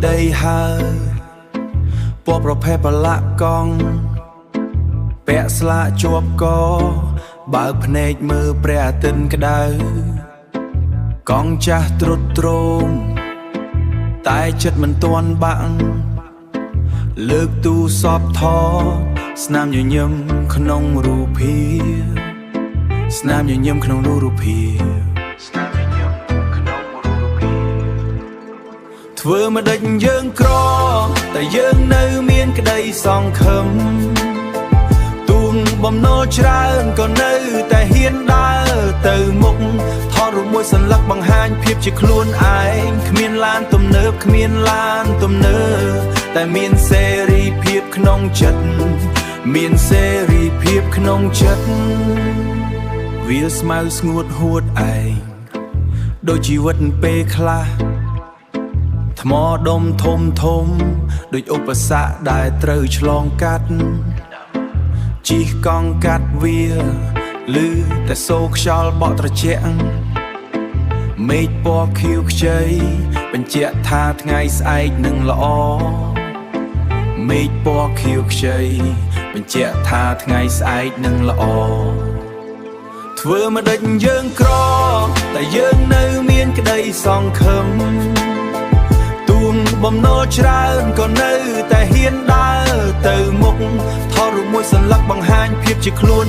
ដីហើយពណ៌ប្រភេទប្រឡាក់កង់ពាក់ស្លាកជាប់កបើកភ្នែកមើលព្រះអាទិត្យក្តៅកង់ចាស់ត្រុតត្រោមតែចិត្តមិនទាន់បាក់លើកទូសពថស្នាមញញឹមក្នុងរូបភាពស្នាមញញឹមក្នុងរូបភាពធ្វើមកដេចយើងក្រតែយើងនៅមានក្តីសង្ឃឹមទូនបំណុលច្រើនក៏នៅតែហ៊ានដើរទៅមុខថតរូបមួយសន្លឹកបង្ហាញភាពជាខ្លួនឯងគ្មានឡានទំនើបគ្មានឡានទំនើបតែមានសេរីភាពក្នុងចិត្តមានសេរីភាពក្នុងចិត្តវាស្មៅស្ងួតហួតឯងដូចជីវិតពេលខ្លះថ្មដុំធំធំដូចឧបសគ្គដែលត្រូវឆ្លងកាត់ជិះកង់កាត់វាឮតែសូរខ្យល់បក់ត្រជាក់មេឃពណ៌ខៀវខ្ចីបញ្ជាក់ថាថ្ងៃស្អែកនឹងល្អមេឃពណ៌ខៀវខ្ចីបញ្ជាក់ថាថ្ងៃស្អែកនឹងល្អធ្វើមកដេចយើងក្រតែយើងនៅមានក្តីសង្ឃឹមទូនបំណុលច្រើនក៏នៅតែហ៊ានដើរទៅមុខថតរូបមួយសន្លឹកបង្ហាញភាពជាខ្លួន